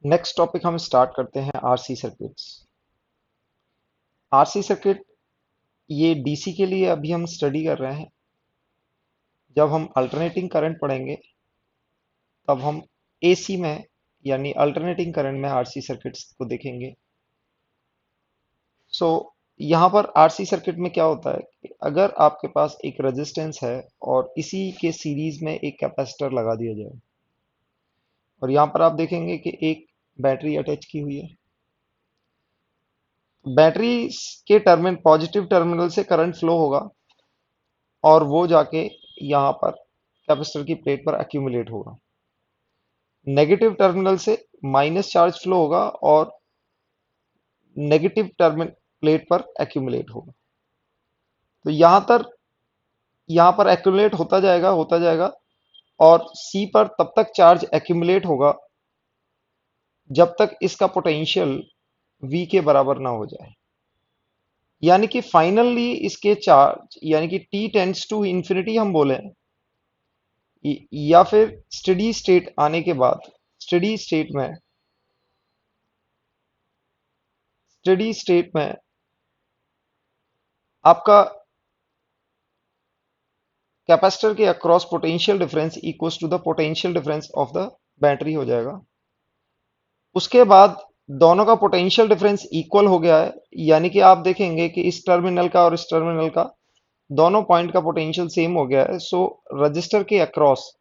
Next topic हम start करते हैं आरसी सर्किट्स। आरसी सर्किट ये डीसी के लिए अभी हम स्टडी कर रहे हैं। जब हम अल्टरनेटिंग करंट पढ़ेंगे तब हम एसी में यानी अल्टरनेटिंग करंट में आरसी सर्किट्स को देखेंगे। सो यहाँ पर आरसी सर्किट में क्या होता है कि अगर आपके पास एक रेजिस्टेंस है और इसी के सीरीज में एक कैपेसिटर लगा दिया जाए और यहाँ पर आप देखेंगे कि एक बैटरी अटैच की हुई है। बैटरी के टर्मिनल पॉजिटिव टर्मिनल से करंट फ्लो होगा और वो जाके यहाँ पर कैपेसिटर की प्लेट पर एक्यूमुलेट होगा। नेगेटिव टर्मिनल से माइनस चार्ज फ्लो होगा और नेगेटिव टर्मिनल प्लेट पर एक्यूमुलेट होगा। तो यहाँ पर एक्यूमुलेट होता जाएगा और सी पर तब तक चार्ज एक्यूमुलेट होगा जब तक इसका पोटेंशियल वी के बराबर ना हो जाए। यानी कि फाइनली इसके चार्ज यानी कि टी टेंड्स टू इंफिनिटी हम बोले या फिर स्टडी स्टेट आने के बाद स्टडी स्टेट में स्टडी स्टेट में आपका कैपेसिटर के across potential difference equals to the potential difference of the battery हो जाएगा। उसके बाद दोनों का पोटेंशियल डिफरेंस इक्वल हो गया है, यानी कि आप देखेंगे कि इस टर्मिनल का और इस टर्मिनल का दोनों पॉइंट का पोटेंशियल सेम हो गया है। सो रजिस्टर के अक्रॉस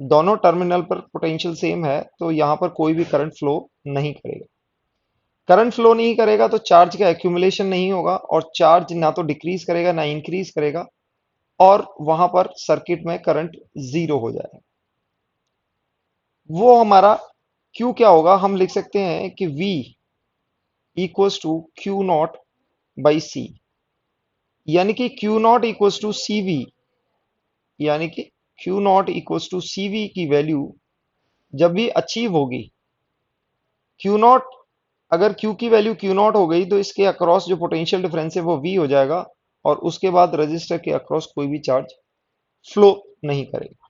दोनों टर्मिनल पर पोटेंशियल सेम है, तो यहाँ पर कोई भी करंट फ्लो नहीं करेगा। करंट फ्लो नहीं करेगा तो चार्ज का एक्यूमुलेशन नहीं होगा और चार्ज ना तो डिक्रीज करेगा ना इंक्रीज करेगा और वहां पर सर्किट में करंट जीरो हो जाएगा। वो हमारा Q क्या होगा, हम लिख सकते हैं कि V equals to Q not by c, यानी कि Q not equals to c v, यानी कि Q not equals to c v की वैल्यू जब भी अचीव होगी Q नॉट, अगर Q की वैल्यू Q नॉट हो गई तो इसके अक्रॉस जो पोटेंशियल डिफरेंस है वो V हो जाएगा और उसके बाद रजिस्टर के अक्रॉस कोई भी चार्ज फ्लो नहीं करेगा।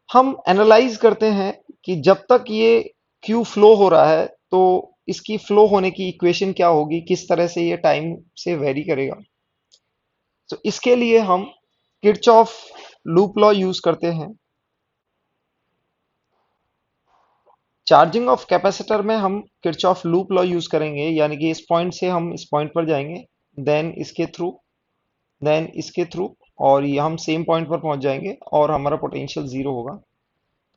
हम एनालाइज करते हैं कि जब तक ये Q फ्लो हो रहा है तो इसकी फ्लो होने की इक्वेशन क्या होगी, किस तरह से ये टाइम से वेरी करेगा। तो इसके लिए हम किरचॉफ लूप लॉ यूज करते हैं। चार्जिंग ऑफ कैपेसिटर में हम किरचॉफ लूप लॉ यूज करेंगे, यानी कि इस पॉइंट से हम इस पॉइंट पर जाएंगे, देन इसके थ्रू, देन इसके थ्रू, और ये हम सेम पॉइंट पर पहुंच जाएंगे और हमारा पोटेंशियल जीरो होगा।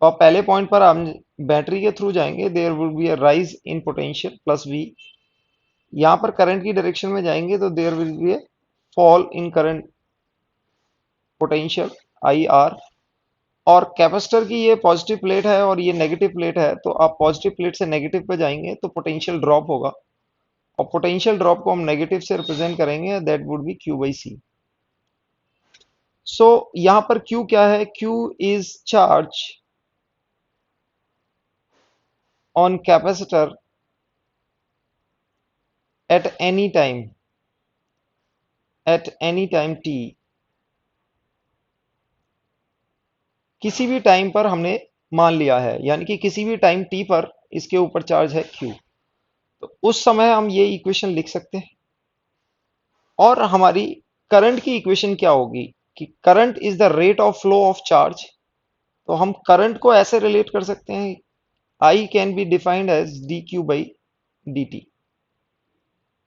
तो आप पहले पॉइंट पर हम बैटरी के थ्रू जाएंगे, there will be a rise in potential plus v. यहाँ पर करंट की डायरेक्शन में जाएंगे तो there will be a fall in current potential i are. और कैपेसिटर की ये पॉजिटिव प्लेट है और ये नेगेटिव प्लेट है, तो आप पॉजिटिव प्लेट से नेगेटिव पे जाएंगे तो पोटेंशियल ड्रॉप होगा और पोटेंशियल ड्रॉप को हम नेगेटिव से रिप्रेजेंट करेंगे, that would be q by c. So यहां पर Q क्या है, Q is charge on capacitor at any time t, किसी भी टाइम पर हमने मान लिया है, यानी कि किसी भी टाइम t पर इसके ऊपर चार्ज है Q। तो उस समय हम ये इक्वेशन लिख सकते हैं और हमारी करंट की इक्वेशन क्या होगी कि current is the rate of flow of charge. तो हम करंट को ऐसे रिलेट कर सकते हैं, I can be defined as d Q by D t,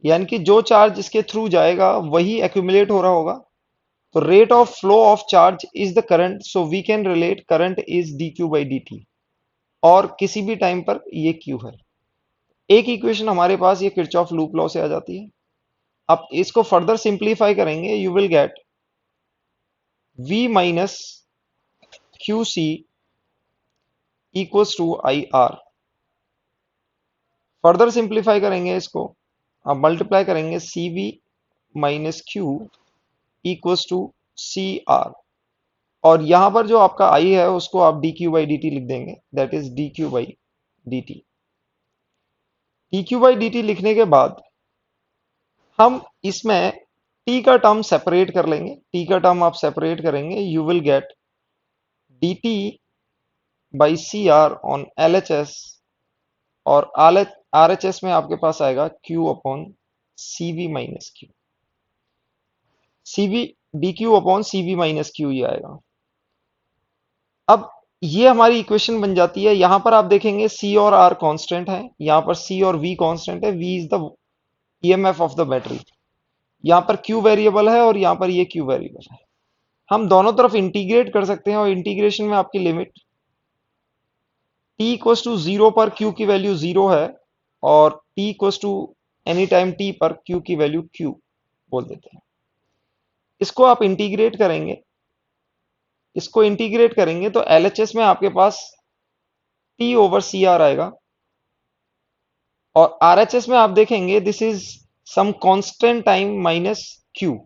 यानी कि जो चार्ज इसके थ्रू जाएगा वही एक्यूमुलेट हो रहा होगा। तो rate of flow of charge is the current, so we can relate current is d Q by D T और किसी भी टाइम पर ये क्यू है। एक इक्वेशन हमारे पास ये किरचॉफ लूप लॉ से आ जाती है। अब इसको फर्दर सिंप्लीफाई करेंगे, you will get V minus q c equals to I R. Further simplify करेंगे इसको, अब मल्टीप्लाई करेंगे c v minus q equals to C R, और यहां पर जो आपका आई है उसको आप d Q by D t लिख देंगे, that is d Q by D t. D Q by D t लिखने के बाद हम इसमें टी का टर्म सेपरेट कर लेंगे। टी का टर्म आप सेपरेट करेंगे, you will get D t by C r on l h s और RHS में आपके पास आएगा Q upon CV minus q, CV DQ upon CV minus q ये आएगा। अब ये हमारी इक्वेशन बन जाती है। यहां पर आप देखेंगे C और R कांस्टेंट है, यहां पर C और V कांस्टेंट है, V is the EMF of the battery. यहाँ पर Q वेरिएबल है और यहाँ पर ये Q वेरिएबल है। हम दोनों तरफ इंटीग्रेट कर सकते हैं और इंटीग्रेशन में आपकी limit t equals to zero पर Q की वैल्यू जीरो है और t equals to any time t पर Q की वैल्यू Q बोल देते हैं। इसको आप इंटीग्रेट करेंगे, इसको इंटीग्रेट करेंगे तो LHS में आपके पास T ओवर CR आएगा और RHS में आप देखेंगे this is some constant time minus Q।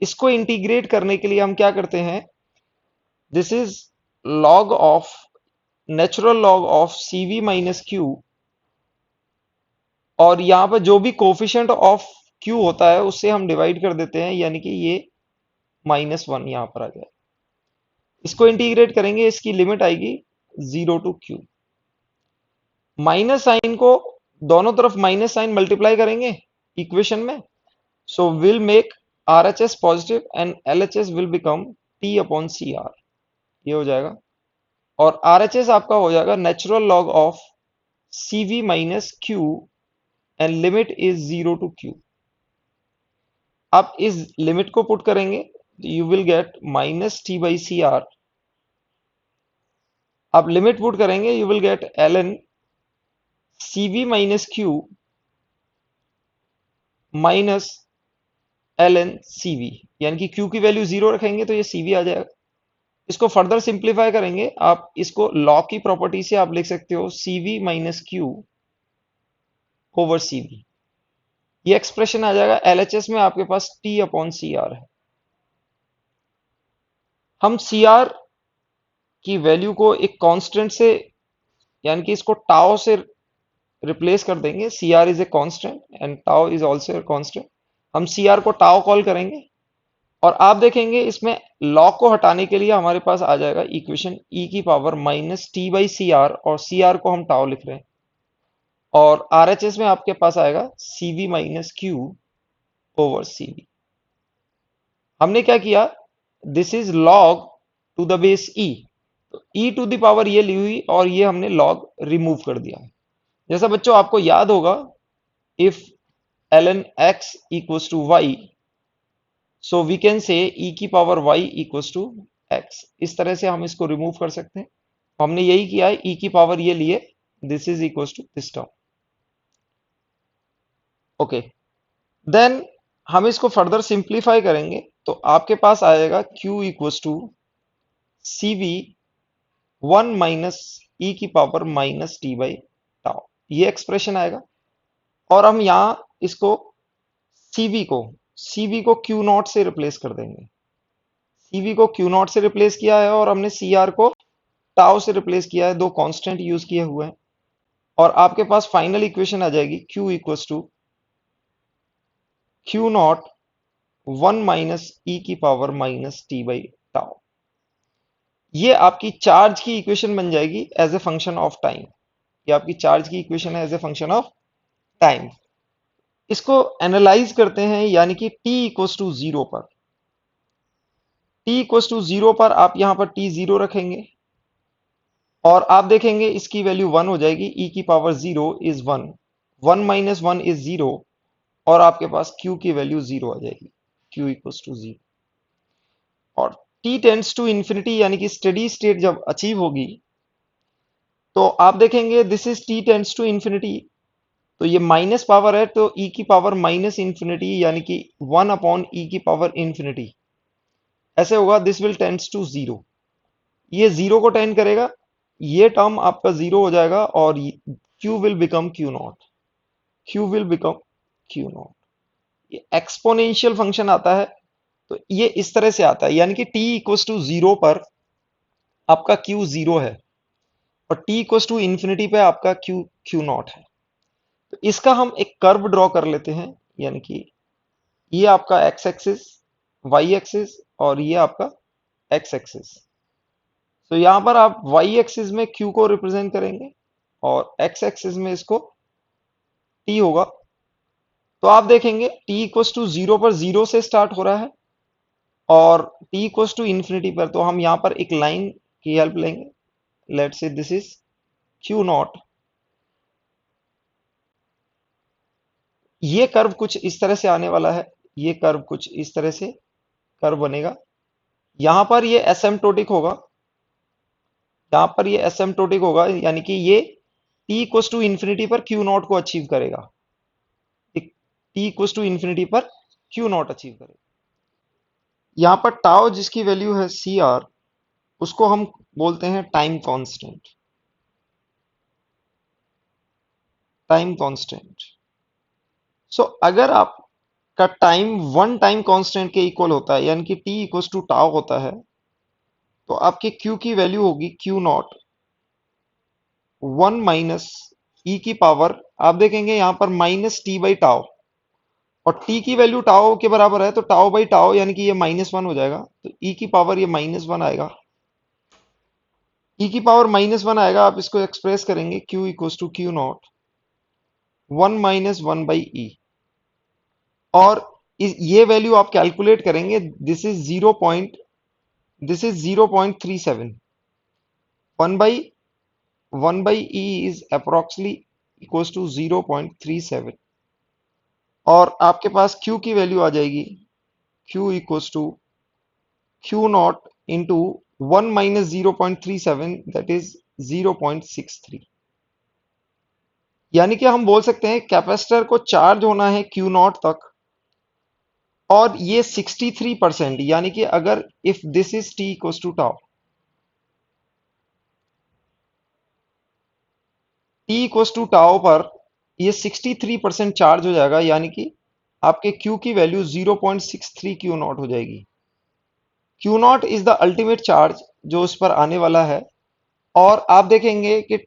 इसको इंटीग्रेट करने के लिए हम क्या करते हैं, this is log of natural log of CV minus q और यहां पर जो भी कोफिशिएंट ऑफ Q होता है उससे हम डिवाइड कर देते हैं, यानी कि ये -1 यहां पर आ गया। इसको इंटीग्रेट करेंगे, इसकी लिमिट आएगी 0 टू Q। माइनस साइन को दोनों तरफ माइनस साइन मल्टीप्लाई करेंगे इक्वेशन में, so will make RHS positive and LHS will become T upon CR, ये हो जाएगा। और RHS आपका हो जाएगा natural log of CV minus q and limit is 0 to Q। आप इस लिमिट को पुट करेंगे you will get minus T by C R. आप लिमिट पुट करेंगे you will get ln CV minus q minus ln CV, यानी कि Q की वैल्यू जीरो रखेंगे तो ये CV आ जाएगा। इसको फर्दर सिंप्लीफाई करेंगे, आप इसको लॉ की प्रॉपर्टी से आप लिख सकते हो CV minus Q over CV। ये एक्सप्रेशन आ जाएगा। LHS में आपके पास T अपॉन CR है। हम CR की वैल्यू को एक कांस्टेंट से, यानी कि इसको टाउ से रिप्लेस कर देंगे। CR is a constant and tau is also a constant. हम CR को टाउ कॉल करेंगे और आप देखेंगे इसमें लॉग को हटाने के लिए हमारे पास आ जाएगा इक्वेशन e की power minus T by C R और CR को हम टाउ लिख रहे हैं और RHS में आपके पास आएगा CV minus Q over CV। हमने क्या किया, this is log to the base e, तो e टू द पावर ये ली हुई और ये हमने लॉग रिमूव कर दिया। जैसा बच्चों आपको याद होगा, if ln x equals to y, so we can say e की power y equals to x। इस तरह से हम इसको रिमूव कर सकते हैं। हमने यही किया है, e की पावर ये लिए, this is equals to this term. Okay, then हम इसको फर्दर सिंप्लीफाई करेंगे तो आपके पास आएगा q equals to CV 1 minus e की power minus T by tau, ये एक्सप्रेशन आएगा। और हम यहां इसको CV को Q नॉट से रिप्लेस कर देंगे। CV को Q नॉट से रिप्लेस किया है और हमने CR को टाउ से रिप्लेस किया है, दो कांस्टेंट यूज किए हुए हैं। और आपके पास फाइनल इक्वेशन आ जाएगी Q equals to Q naught 1 minus e की power minus T by tau. ये आपकी चार्ज की इक्वेशन बन जाएगी as a function of time. ये आपकी चार्ज की इक्वेशन है as a function of time. इसको एनालाइज करते हैं, यानी कि t इक्वल्स टू जीरो पर, t इक्वल्स टू जीरो पर आप यहां पर t जीरो रखेंगे और आप देखेंगे इसकी वैल्यू 1 हो जाएगी। e की पावर 0 इज 1, 1 माइनस 1 इज 0 और आपके पास q की वैल्यू 0 आ जाएगी, q इक्वल्स टू 0। और t टेंड्स टू इंफिनिटी, यानी कि स्टेडी स्टेट जब अचीव होगी तो आप देखेंगे this is t tends to infinity, तो ये माइनस पावर है तो e की पावर माइनस इंफिनिटी, यानी कि 1 अपॉन e की पावर इंफिनिटी ऐसे होगा, दिस विल टेंड्स टू 0। ये 0 को टेंड करेगा, ये टर्म आपका 0 हो जाएगा और q will become q nought, q will become q not. ये एक्सपोनेंशियल फंक्शन आता है तो ये इस तरह से आता है, यानी कि t इक्वल्स टू 0 पर आपका q 0 है और t इक्वल्स टू इंफिनिटी पे आपका q नॉट है। तो इसका हम एक कर्व ड्रॉ कर लेते हैं, यानी कि ये आपका x एक्सिस, y एक्सिस और ये आपका x एक्सिस। तो यहां पर आप y एक्सिस में q को रिप्रेजेंट करेंगे और एक्स एक्सिस में इसको टी होगा। तो आप देखेंगे टी इक्वस टू जीरो पर जीरो से स्टार्ट हो रहा है और टी इक्वस टू इन्फिनिटी पर, तो हम यहां पर एक लाइन की हेल्प लेंगे। Let's say this is Q nought. ये कर्व कुछ इस तरह से आने वाला है, ये कर्व कुछ इस तरह से कर्व बनेगा। यहां पर ये एसिम्प्टोटिक होगा, यहां पर ये एसिम्प्टोटिक होगा, यानी कि ये टी इक्वस टू इन्फिनिटी पर क्यू नॉट को अचीव करेगा। टी इक्वस टू इन्फिनिटी पर क्यू नॉट अचीव करेगा। यहां पर टाउ जिसकी वैल्यू है सी आर, उसको हम बोलते हैं time constant. Time constant. So अगर आपका टाइम वन टाइम कांस्टेंट के इक्वल होता है, यानी कि टी इक्वल टू टाउ होता है, तो आपके क्यू की वैल्यू होगी Q not one minus E की पावर, आप देखेंगे यहां पर माइनस टी बाई टाउ, और टी की वैल्यू टाउ के बराबर है, तो टाउ बाई टाउ यानी कि ये माइनस वन हो जाएगा, तो ई की पावर ये माइनस वन आएगा। ई की पावर माइनस वन आएगा, आप इसको एक्सप्रेस करेंगे q equal to Q not one minus one by e, और ये वैल्यू आप कैलकुलेट करेंगे, this is 0.37। One by e is approximately equal to 0.37, और आपके पास Q की वैल्यू आ जाएगी Q equal to Q naught into one minus 0.37, that is 0.63। यानी कि हम बोल सकते हैं कैपेसिटर को चार्ज होना है Q नॉट तक, और ये 63%, यानी कि अगर if this is t equal to tau, t equal to tau पर ये 63% चार्ज हो जाएगा, यानी कि आपके Q की वैल्यू 0.63 क्यू नॉट हो जाएगी। Q not is the ultimate charge जो उस पर आने वाला है, और आप देखेंगे कि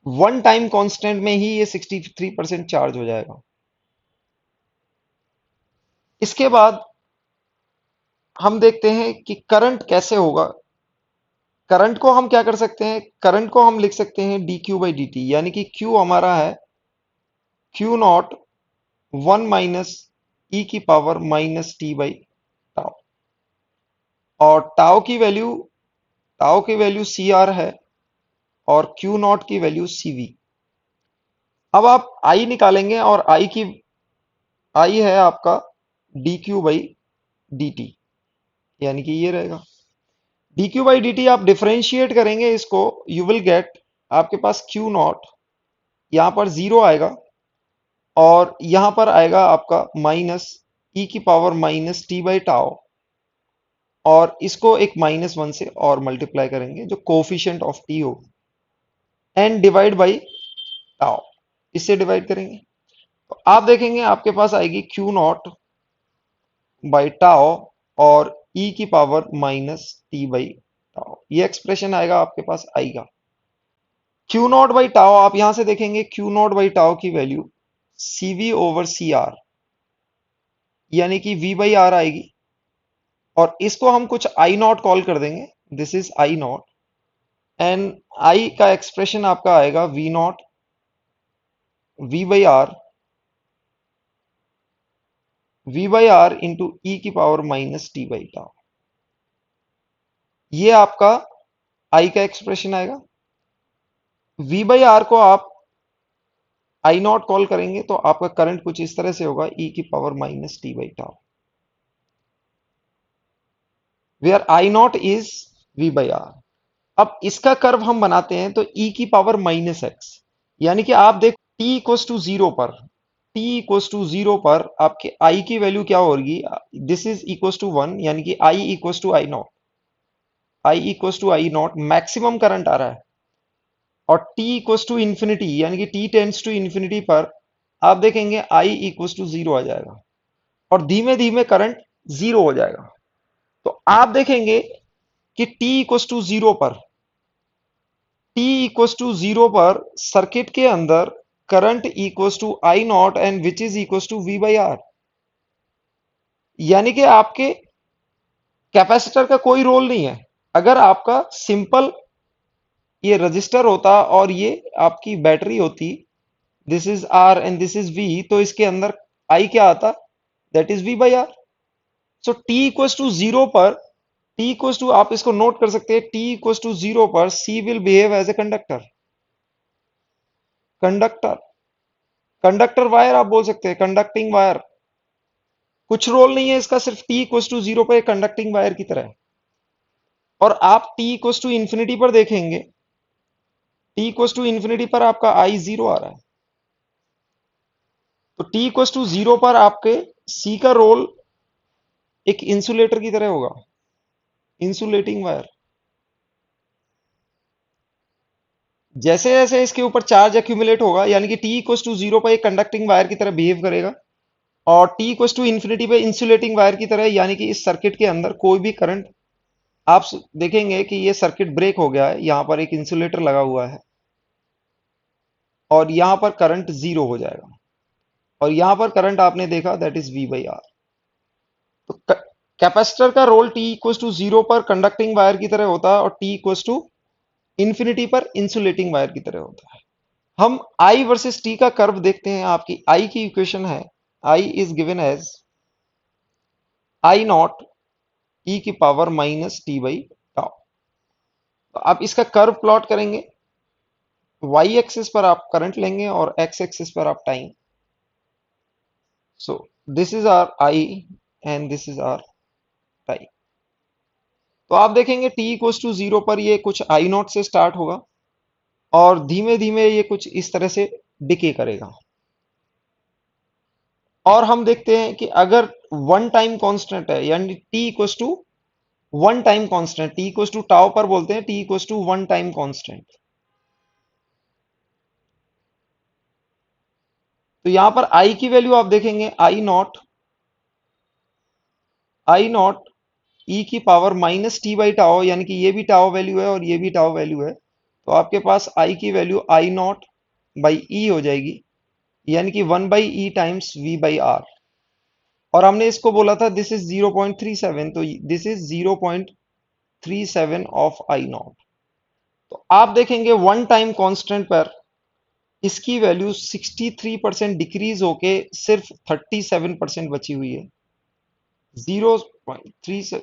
वन टाइम कांस्टेंट में ही ये 63% चार्ज हो जाएगा। इसके बाद हम देखते हैं कि करंट कैसे होगा। करंट को हम क्या कर सकते हैं, करंट को हम लिख सकते हैं D Q by D t, यानी कि क्यू हमारा है Q not one minus E की power minus T by tau, और टाउ की वैल्यू सी आर है, और क्यू नॉट की वैल्यू सी वी। अब आप आई निकालेंगे, और आई है आपका D Q by D t, यानी कि ये रहेगा D Q by D T. आप डिफरेंशिएट करेंगे इसको, यू विल गेट आपके पास क्यू नॉट यहां पर जीरो आएगा, और यहां पर आएगा आपका माइनस ई की power minus T by tau, और इसको एक माइनस वन से और मल्टीप्लाई करेंगे जो कोफिशिएंट ऑफ टी हो, एंड डिवाइड बाई टाउ, इससे डिवाइड करेंगे, तो आप देखेंगे आपके पास आएगी क्यू नॉट बाई टाउ और ई की power minus T by tau. ये एक्सप्रेशन आएगा आपके पास आएगा क्यू नॉट बाई टाउ। आप यहां से देखेंगे क्यू नॉट बाई टाउ की वैल्यू सीवी ओवर सी आर, यानी कि वी बाई आर आएगी, और इसको हम कुछ आई नॉट कॉल कर देंगे, this is I not, and I का एक्सप्रेशन आपका आएगा v not v by are into ई की power minus T by tau. ये आपका आई का एक्सप्रेशन आएगा। वी बाई आर को आप आई नॉट कॉल करेंगे, तो आपका करंट कुछ इस तरह से होगा ई की power minus T by tau, where I naught is we by r. अब इसका कर्व हम बनाते हैं, तो ई की पावर माइनस एक्स, यानी कि आप देखो टी इक्वल टू जीरो पर, टी इक्वल टू जीरो पर आपके आई की वैल्यू क्या होगी, this is equal to one, यानी कि I equal to I not maximum current आ रहा है, और t इक्वल टू इंफिनिटी, यानी कि t टेंड्स टू इंफिनिटी पर आप देखेंगे i इक्वल टू जीरो आ जाएगा, और धीमे धीमे करंट जीरो हो जाएगा। तो आप देखेंगे कि t इक्वल टू जीरो पर, t इक्वल टू जीरो पर सर्किट के अंदर current equal to I not and which is equal to we by r, यानी कि आपके कैपेसिटर का कोई रोल नहीं है। अगर आपका सिंपल ये रजिस्टर होता और ये आपकी बैटरी होती, this is r and this is v, तो इसके अंदर आई क्या आता, that is we by r. So t equals to zero पर, टी इक्वस टू, आप इसको नोट कर सकते हैं, टी इक्वस टू जीरो पर c will behave as a conductor. Conductor, conductor wire आप बोल सकते हैं, कंडक्टिंग वायर। कुछ रोल नहीं है इसका, सिर्फ टी इक्वस टू जीरो पर कंडक्टिंग वायर की तरह है। और आप टी इक्वस टू इंफिनिटी पर देखेंगे, टी इक्वस टू इंफिनिटी पर आपका आई जीरो आ रहा है। तो टी इक्वस टू जीरो पर आपके सी का रोल एक इंसुलेटर की तरह होगा, इंसुलेटिंग वायर। जैसे जैसे इसके ऊपर चार्ज एक्यूमुलेट होगा, यानी कि टी इक्वस टू जीरो पर एक कंडक्टिंग वायर की तरह बिहेव करेगा, और टी इक्वस टू इंफिनिटी पे इंसुलेटिंग वायर की तरह, यानी कि इस सर्किट के अंदर कोई भी करंट, आप देखेंगे कि ये सर्किट ब्रेक हो गया है, यहां पर एक इंसुलेटर लगा हुआ है, और यहां पर करंट जीरो हो जाएगा, और यहां पर करंट आपने देखा that is we by r. तो कैपेसिटर का role t equals to zero पर कंडक्टिंग वायर की तरह होता है, और टी इक्वस टू इंफिनिटी पर इंसुलेटिंग वायर की तरह होता है। हम आई वर्सेस टी का कर्व देखते हैं। आपकी आई की इक्वेशन है, I is given as I not ई की power minus T by tau. तो आप इसका कर्व प्लॉट करेंगे, वाई एक्सिस पर आप करंट लेंगे और एक्स एक्सिस पर आप time. So this is r i and this is r time. तो आप देखेंगे टी इक्वस टू जीरो पर ये कुछ आई नॉट से स्टार्ट होगा, और धीमे धीमे ये कुछ इस तरह से डिके करेगा। और हम देखते हैं कि अगर वन टाइम कांस्टेंट है, यानी t equals to one time constant, t equals to tau पर बोलते हैं t equals to one time constant. तो यहां पर आई की वैल्यू आप देखेंगे, आई नॉट ई की power minus T by tau, यानी कि ये भी टाओ वैल्यू है और ये भी टाओ वैल्यू है। तो आपके पास आई की value i naught by e हो जाएगी, यानी कि one by e times v by are. और हमने इसको बोला था दिस इज 0.37, तो this is 0.37 of i naught. तो आप देखेंगे वन टाइम कांस्टेंट पर इसकी वैल्यू 63% डिक्रीज होके सिर्फ 37% बची हुई है, 0.3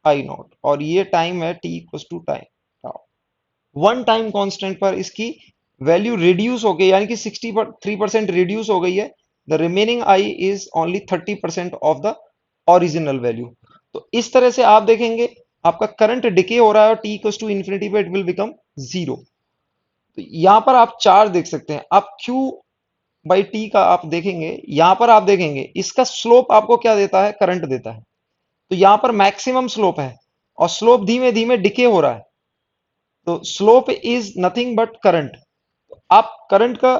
आई नॉट, और ये टाइम है t equal to time. One time constant पर इसकी वैल्यू रिड्यूस हो गई, यानी कि 63% रिड्यूस हो गई है। The remaining I is only 30% of the original value. तो इस तरह से आप देखेंगे आपका करंट डिके हो रहा है, और टी इक्वल टू इन्फिनिटी पे इट विल बिकम जीरो। तो यहां पर आप चार्ज देख सकते हैं। आप Q बाई टी का आप देखेंगे, यहां पर आप देखेंगे इसका स्लोप आपको क्या देता है, करंट देता है। तो यहां पर मैक्सिमम स्लोप है, और स्लोप धीमे धीमे डिके हो रहा है। तो slope is nothing but current. आप करंट का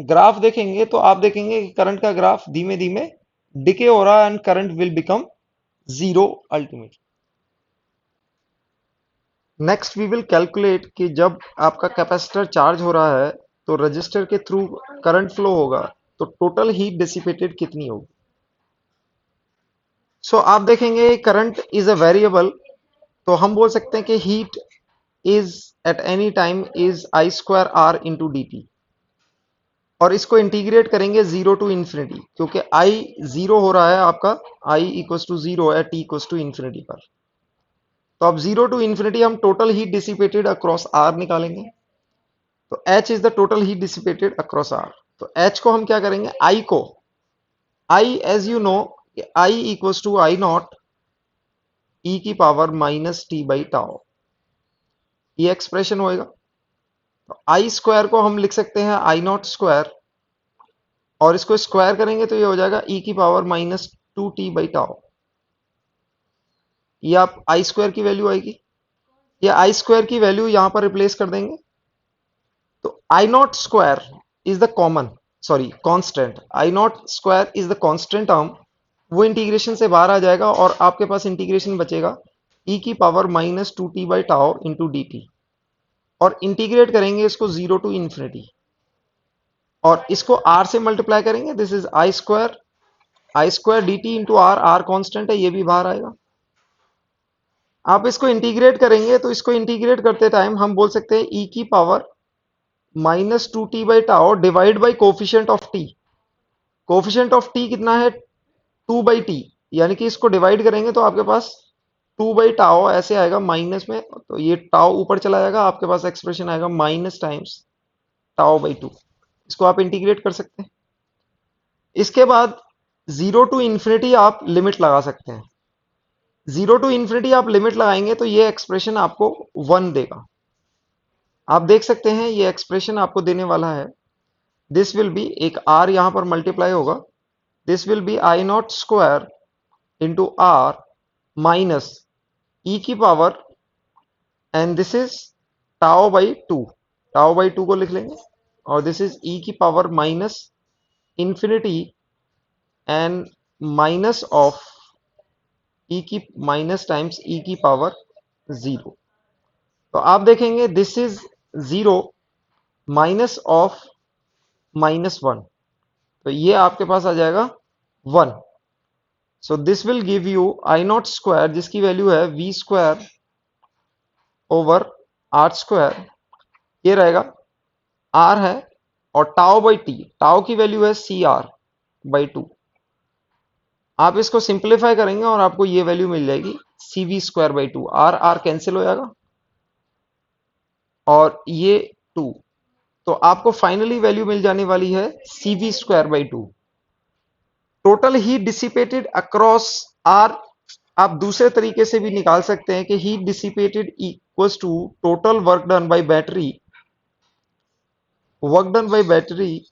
ग्राफ देखेंगे तो आप देखेंगे कि करंट का ग्राफ धीमे धीमे डिके हो रहा है, and current will become zero ultimately. Next we will calculate कि जब आपका कैपेसिटर चार्ज हो रहा है तो रजिस्टर के थ्रू करंट फ्लो होगा, तो टोटल हीट डिसिपेटेड कितनी होगी। सो आप देखेंगे करंट इज अ वेरिएबल, तो हम बोल सकते हैं कि heat is at any time is i square are into D T. और इसको इंटीग्रेट करेंगे जीरो टू इन्फिनिटी, क्योंकि आई जीरो हो रहा है आपका, आई इक्वस टू जीरो है टी इक्वस टू इन्फिनिटी पर। तो अब जीरो टू इन्फिनिटी हम total heat dissipated across R निकालेंगे। तो H is the total heat dissipated across R. तो H को हम क्या करेंगे, I को, I as you know, I equals to I not ई की power minus T by tau, ये एक्सप्रेशन होएगा। तो आई स्क्वायर को हम लिख सकते हैं आई नॉट स्क्वायर, और इसको स्क्वायर करेंगे तो ये हो जाएगा ई की power minus two T by tau. ये आप आई स्क्वायर की वैल्यू आएगी, ये आई स्क्वायर की वैल्यू यहां पर रिप्लेस कर देंगे। तो I not square is the common, sorry constant, I not square is the constant term, वो इंटीग्रेशन से बाहर आ जाएगा, और आपके पास इंटीग्रेशन बचेगा ई की power minus two T by tau into D T. और इंटीग्रेट करेंगे इसको जीरो टू इन्फिनिटी, और इसको आर से मल्टीप्लाई करेंगे, this is i square d t into r, r constant है, ये भी बाहर आएगा। आप इसको इंटीग्रेट करेंगे तो इसको इंटीग्रेट करते टाइम हम बोल सकते हैं ई की पावर -2t/टाउ divide by coefficient of T. Coefficient of T कितना है? 2/t, यानी कि इसको डिवाइड करेंगे तो आपके पास 2/टाउ ऐसे आएगा माइनस में, तो ये टाउ ऊपर चला जाएगा, आपके पास एक्सप्रेशन आएगा माइनस टाइम्स टाउ/2। इसको आप इंटीग्रेट कर सकते हैं। इसके बाद 0 to ∞ आप लिमिट लगा सकते हैं। 0 to ∞ आप लिमिट लगाएंगे तो ये एक्सप्रेशन आपको 1 देगा। आप देख सकते हैं ये एक्सप्रेशन आपको देने वाला है, दिस विल बी, एक r यहां पर मल्टीप्लाई होगा, this will be I0² into r minus E की पावर, एंड दिस इज टाउ/2, टाउ/2 को लिख लेंगे, और दिस इज ई की power minus infinity and minus of E की माइनस टाइम्स ई की पावर 0। तो आप देखेंगे दिस इज 0 माइनस ऑफ -1, तो ये आपके पास आ जाएगा 1। So this will give you I0² जिसकी वैल्यू है v² ओवर r², ये रहेगा, r है, और टाउ/t, टाउ की वैल्यू है CR/2। आप इसको सिंप्लीफाई करेंगे और आपको ये वैल्यू मिल जाएगी CV²/2, r r कैंसिल हो जाएगा और ये 2, तो आपको फाइनली वैल्यू मिल जाने वाली है CV²/2। Total heat dissipated across R, आप दूसरे तरीके से भी निकाल सकते हैं कि heat dissipated equals to total work done by battery, work done by battery,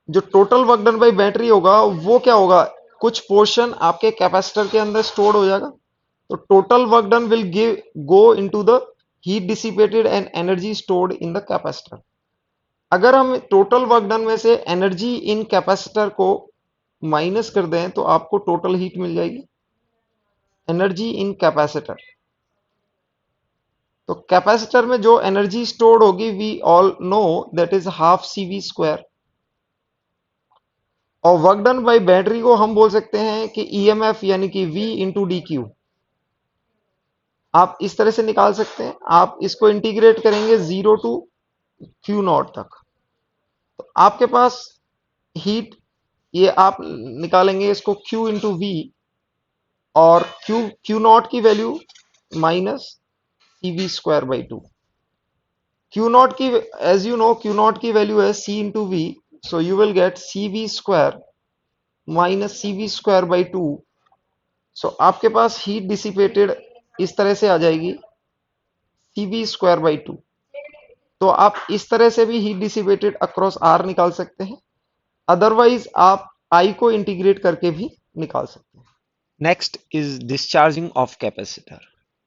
जो total work done by battery होगा वो क्या होगा, कुछ पोर्शन आपके कैपेसिटर के अंदर स्टोर्ड हो जाएगा, तो total work done will give go into the heat dissipated and energy stored in the capacitor. अगर हम टोटल वर्क डन में से एनर्जी इन कैपेसिटर को माइनस कर दें तो आपको टोटल हीट मिल जाएगी, एनर्जी इन कैपेसिटर। तो कैपेसिटर में जो एनर्जी स्टोर्ड होगी we all know that is half CV², और वर्क डन बाय बैटरी को हम बोल सकते हैं कि EMF यानी कि V इंटू DQ। आप इस तरह से निकाल सकते हैं, आप इसको इंटीग्रेट करेंगे 0 to Q0 तक, तो आपके पास हीट, ये आप निकालेंगे इसको Q इंटू V, और Q0 की वैल्यू माइनस CV²/2। Q0 की, एज यू नो Q0 की वैल्यू है C into V, so you will gate CV² minus CV²/2। सो आपके पास हीट डिसिपेटेड इस तरह से आ जाएगी CV²/2। तो आप इस तरह से भी हीट डिसिपेटेड अक्रॉस R निकाल सकते हैं, अदरवाइज आप I को इंटीग्रेट करके भी निकाल सकते हैं। Next is discharging of capacitor.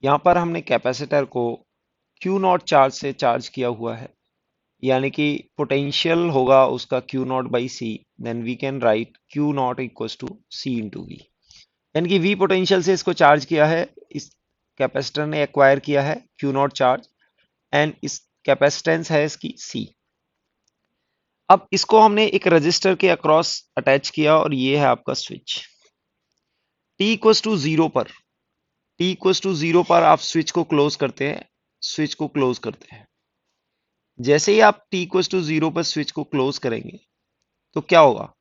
यहाँ पर हमने कैपेसिटर को Q0 चार्ज से चार्ज किया हुआ है, यानी कि पोटेंशियल होगा उसका Q0/C, then we can write Q0 equals to C into V, यानी कि V पोटेंशियल से इसको चार्ज किया है, इस कैपेसिटर ने एक्वायर किया है Q0 चार्ज, एंड इस कैपेसिटेंस है इसकी C। अब इसको हमने एक रजिस्टर के अक्रॉस अटैच किया और ये है आपका स्विच। T इक्वल्स टू 0 पर, T इक्वल्स टू 0 पर आप स्विच को क्लोज करते हैं, स्विच को क्लोज करते हैं। जैसे ही आप T इक्वल्स टू 0 पर स्विच को क्लोज करेंगे तो क्या होगा,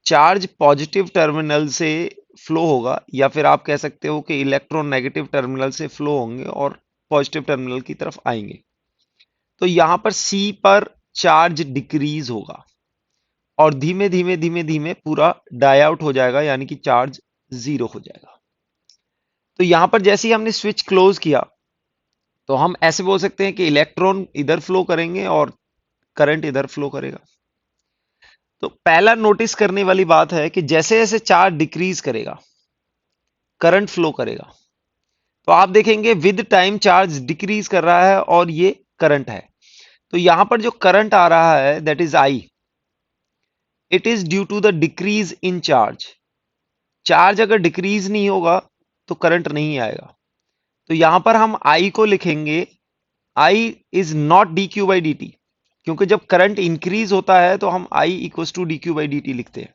चार्ज पॉजिटिव टर्मिनल से फ्लो होगा, या फिर आप कह सकते हो कि इलेक्ट्रॉन नेगेटिव टर्मिनल से फ्लो होंगे और पॉजिटिव टर्मिनल की तरफ आएंगे। तो यहां पर C पर चार्ज डिक्रीज होगा और धीमे धीमे धीमे धीमे पूरा डाई आउट हो जाएगा, यानी कि चार्ज 0 हो जाएगा। तो यहां पर जैसे ही हमने स्विच क्लोज किया तो हम ऐसे बोल सकते हैं कि इलेक्ट्रॉन इधर फ्लो करेंगे और करंट इधर फ्लो करेगा। तो पहला नोटिस करने वाली बात है कि जैसे जैसे चार्ज डिक्रीज करेगा करंट फ्लो करेगा, तो आप देखेंगे विद टाइम चार्ज डिक्रीज कर रहा है और ये करंट है। तो यहां पर जो करंट आ रहा है that is I, it is due to the decrease in charge. Charge अगर डिक्रीज नहीं होगा तो करंट नहीं आएगा। तो यहां पर हम I को लिखेंगे, I इज नॉट dQ/dt, क्योंकि जब करंट इंक्रीज होता है तो हम I इक्वल्स टू dQ/dt लिखते हैं,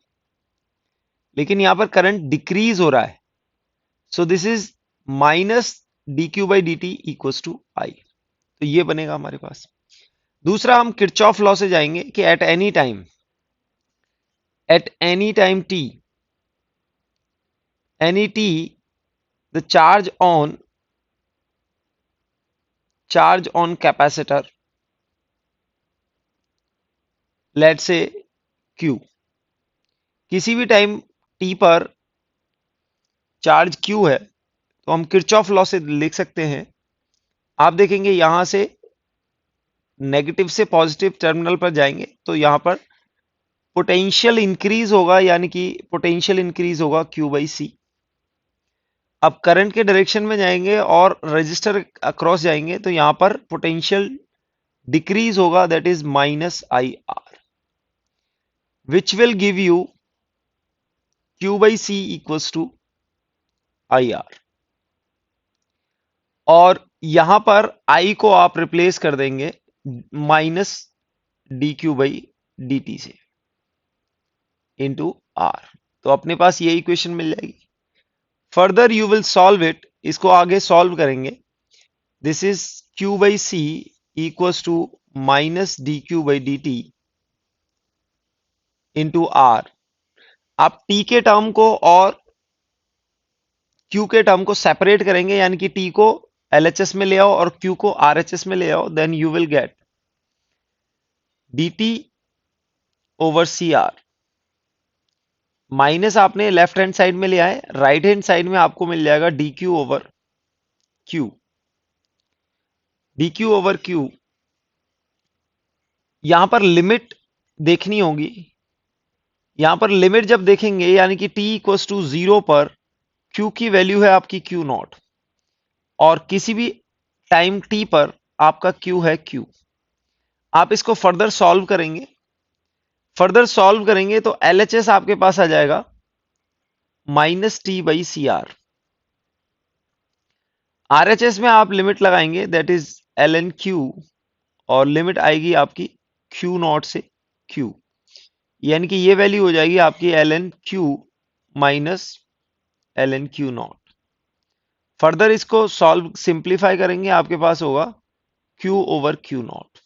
लेकिन यहां पर करंट डिक्रीज हो रहा है, so this is minus D Q by D T equals to I. तो ये बनेगा हमारे पास। दूसरा हम किरचॉफ लॉ से जाएंगे कि at any time T, any T, the charge on capacitor, let say Q, किसी भी टाइम टी पर चार्ज क्यू है, तो हम किरचॉफ लॉ से लिख सकते हैं। आप देखेंगे यहां से नेगेटिव से पॉजिटिव टर्मिनल पर जाएंगे तो यहां पर पोटेंशियल इंक्रीज होगा, यानी कि पोटेंशियल इंक्रीज होगा क्यू बाई सी। अब करंट के डायरेक्शन में जाएंगे और रजिस्टर अक्रॉस जाएंगे तो यहां पर पोटेंशियल डिक्रीज होगा, that is minus I R, which will give you Q by C equals to I are. और यहां पर आई को आप रिप्लेस कर देंगे minus D Q by D T से इंटू आर। तो अपने पास ये इक्वेशन मिल जाएगी। Further you will solve it, इसको आगे सॉल्व करेंगे। This is Q by C equals to minus D Q by D t into R. आप टी के टर्म को और क्यू के टर्म को सेपरेट करेंगे, यानी कि टी को एलएचएस में ले आओ और क्यू को आरएचएस में ले आओ, then you will get D T over C R. Minus आपने लेफ्ट हैंड साइड में लिया है, राइट हैंड साइड में आपको मिल जाएगा D Q over Q. D Q over Q, यहां पर लिमिट देखनी होगी। यहां पर लिमिट जब देखेंगे, यानी कि t इक्वल्स टू 0 पर q की वैल्यू है आपकी q नॉट, और किसी भी टाइम t पर आपका q है q। आप इसको फर्दर सॉल्व करेंगे तो LHS आपके पास आ जाएगा minus T by C R. RHS में आप लिमिट लगाएंगे, that is L N Q, और लिमिट आएगी आपकी q नॉट से q, यानी कि ये वैल्यू हो जाएगी आपकी L N Q minus L N Q nought. Further इसको सॉल्व सिंप्लीफाई करेंगे, आपके पास होगा q ओवर क्यू नॉट।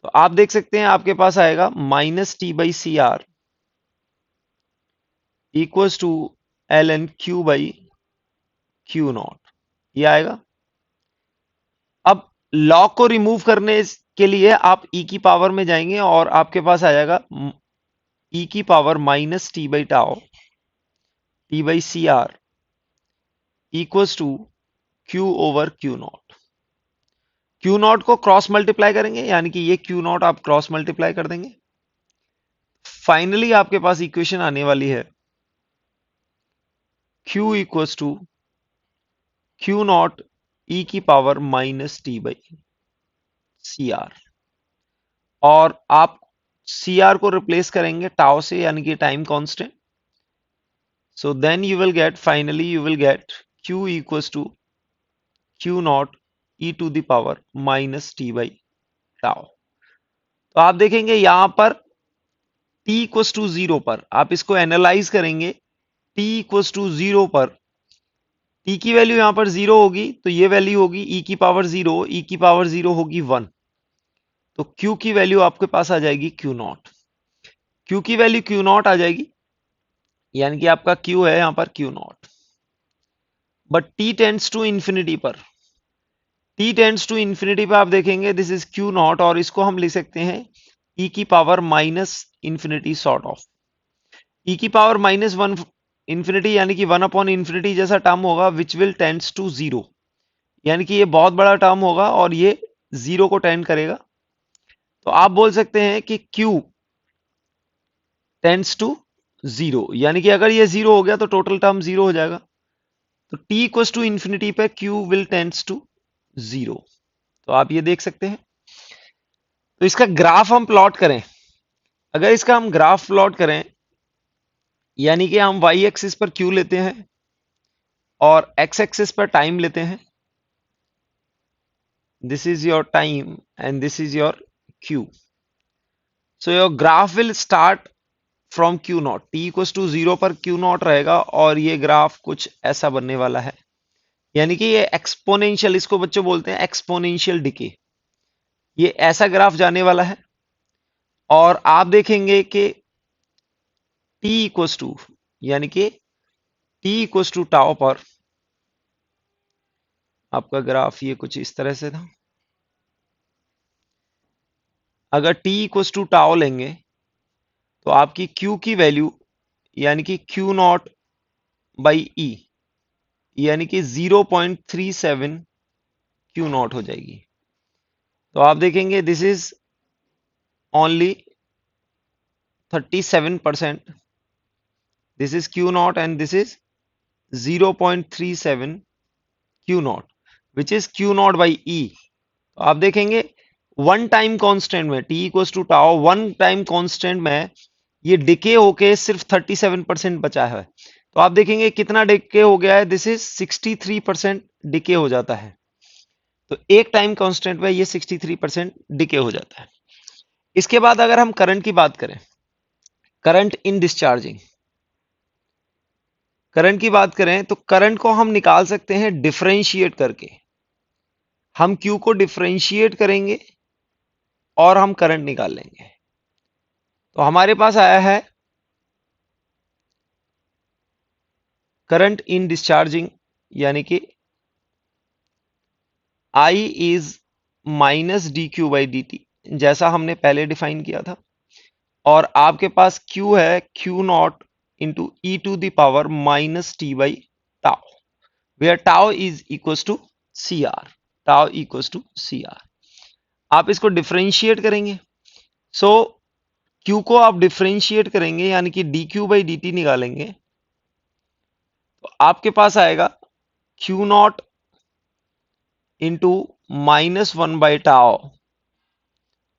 तो आप देख सकते हैं आपके पास आएगा minus T by C R equals to L N Q by Q nought, ये आएगा। अब लॉग को रिमूव करने के लिए आप e की पावर में जाएंगे और आपके पास आ जाएगा e की power minus T by tau T by C R equals to Q over Q nought. Q not को क्रॉस मल्टीप्लाई करेंगे, यानी कि ये क्यू नॉट आप क्रॉस मल्टीप्लाई कर देंगे। फाइनली आपके पास इक्वेशन आने वाली है Q equals to Q not ई की power minus T by C R, और आप सी आर को रिप्लेस करेंगे टाउ से, यानी कि time constant. So then finally you will get Q equals to Q not E to the power minus T by tau. तो आप देखेंगे यहां पर t इक्वल्स टू 0 पर आप इसको एनालाइज करेंगे। t इक्वल्स टू 0 पर t की वैल्यू यहां पर 0 होगी, तो ये वैल्यू होगी e की पावर 0, e की पावर 0 होगी 1, तो q की वैल्यू आपके पास आ जाएगी q नॉट। q की वैल्यू q नॉट आ जाएगी, यानी कि आपका q है यहां पर q nought. But t tends to infinity पर, t टेंड्स टू इंफिनिटी पर आप देखेंगे दिस इज q नॉट, और इसको हम लिख सकते हैं e की power minus infinity sort of. e की पावर माइनस 1 इंफिनिटी, यानी कि 1 अपॉन इंफिनिटी जैसा टर्म होगा, विच विल टेंड्स टू 0, यानी कि ये बहुत बड़ा टर्म होगा और ये 0 को टेंड करेगा। तो आप बोल सकते हैं कि q टेंड्स टू 0, यानी कि अगर ये 0 हो गया तो टोटल टर्म 0 हो जाएगा। तो t इक्वल्स टू इंफिनिटी पे q विल टेंड्स टू 0, तो आप ये देख सकते हैं। तो इसका ग्राफ हम प्लॉट करें, अगर इसका हम ग्राफ प्लॉट करें, यानी कि हम y एक्सिस पर q लेते हैं और x एक्सिस पर टाइम लेते हैं, this is your time and this is your q. So your graph will start from Q nought, T equals to zero पर क्यू नॉट रहेगा और ये ग्राफ कुछ ऐसा बनने वाला है। यानी कि ये एक्सपोनेंशियल, इसको बच्चों बोलते हैं एक्सपोनेंशियल डिके, ये ऐसा ग्राफ जाने वाला है। और आप देखेंगे कि टी इक्वल्स टू, यानी कि टी इक्वल्स टू टाउ पर आपका ग्राफ ये कुछ इस तरह से था। अगर टी इक्वल्स टू टाउ लेंगे तो आपकी क्यू की वैल्यू, यानी कि क्यू नॉट बाई ई, यानी कि 0.37 क्यू नॉट हो जाएगी। तो आप देखेंगे this is only 37%, this is Q not and this is 0.37 Q not, which is Q not by E. तो आप देखेंगे वन टाइम कांस्टेंट में, T equals to tau one time constant में ये डिके होके सिर्फ 37% बचा है। तो आप देखेंगे कितना डिके हो गया है, दिस इज 63% डिके हो जाता है। तो एक टाइम कांस्टेंट में ये 63% डिके हो जाता है। इसके बाद अगर हम करंट की बात करें, करंट इन डिस्चार्जिंग, करंट की बात करें तो करंट को हम निकाल सकते हैं डिफरेंशिएट करके। हम क्यू को डिफरेंशिएट करेंगे और हम करंट निकाल लेंगे। तो हमारे पास आया है करंट इन डिस्चार्जिंग, यानी कि I is minus D Q by D T, जैसा हमने पहले डिफाइन किया था। और आपके पास Q है Q not into E to the power minus T by tau, where tau is equals to C R, tau equals to C R. आप इसको डिफरेंशिएट करेंगे, सो Q को आप डिफरेंशिएट करेंगे यानी कि D Q by D T निकालेंगे, तो आपके पास आएगा Q not into minus one by tau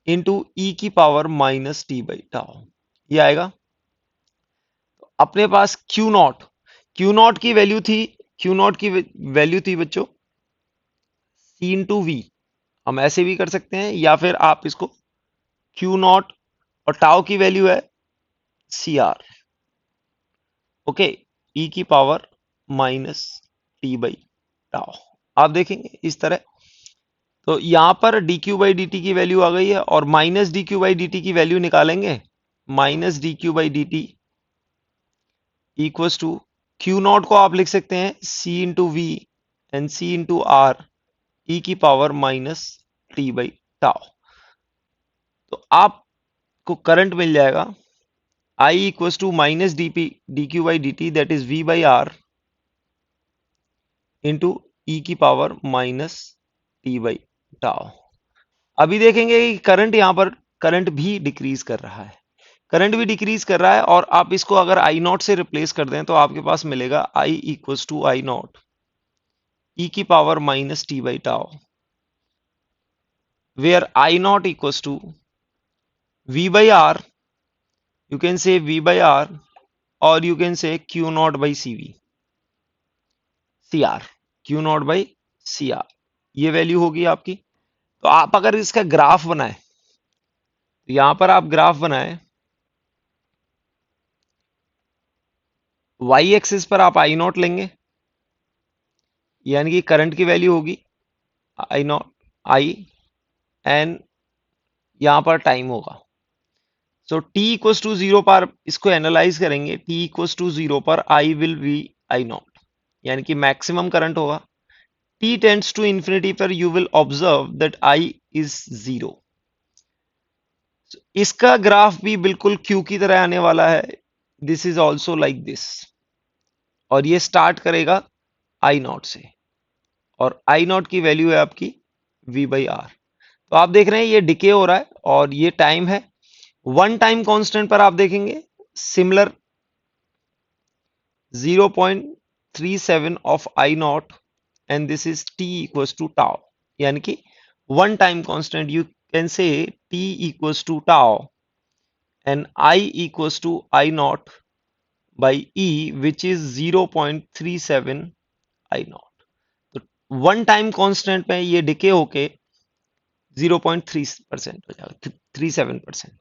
into ई की power minus T by tau, ये आएगा। अपने पास क्यू नॉट की वैल्यू थी, क्यू नॉट की वैल्यू थी बच्चों सी इंटू वी, हम ऐसे भी कर सकते हैं या फिर आप इसको क्यू नॉट और टाउ की वैल्यू है सी आर, ओके, ई की power minus T by tau. आप देखेंगे इस तरह, तो यहां पर D Q by D T की वैल्यू आ गई है और minus D Q by D T की वैल्यू निकालेंगे, minus D Q by D T equals to Q not को आप लिख सकते हैं C into V and C into R E की power minus T by tau. तो आपको करंट मिल जाएगा I equals to minus D P D Q by D T, that is we by are into ई की power minus T by tau. अभी देखेंगे कि current यहां पर करंट भी डिक्रीज कर रहा है, करंट भी डिक्रीज कर रहा है। और आप इसको अगर आई नॉट से रिप्लेस कर दें तो आपके पास मिलेगा I equals to I not ई की power minus T by tau, where I nought equals to we by R, you can say V by R or you can say Q naught by CV, CR, Q naught by CR, ये value होगी आपकी। तो आप अगर इसका graph बनाएं, तो यहां पर आप ग्राफ बनाएं, y एक्सिस पर आप आई नॉट लेंगे, यानी कि करंट की वैल्यू होगी आई नॉट आई, एंड यहां पर टाइम होगा। So t equals to zero पर इसको एनालाइज करेंगे, t इक्वल्स टू जीरो पर I will be I nought, यानी कि मैक्सिमम करंट होगा। t टेंड्स टू इंफिनिटी पर you will observe that i is zero. इसका ग्राफ भी बिल्कुल q की तरह आने वाला है, this is also like this, और ये स्टार्ट करेगा आई नॉट से, और आई नॉट की वैल्यू है आपकी v बाई आर। तो आप देख रहे हैं ये डिके हो रहा है और ये टाइम है। वन टाइम कांस्टेंट पर आप देखेंगे similar 0.37 of I naught and this is t equals to tau, यानी कि one time constant you can say t equals to tau and I equals to I naught by E which is 0.37 I naught। तो one time constant में ये decay होके 0.3% हो जाएगा, 37%।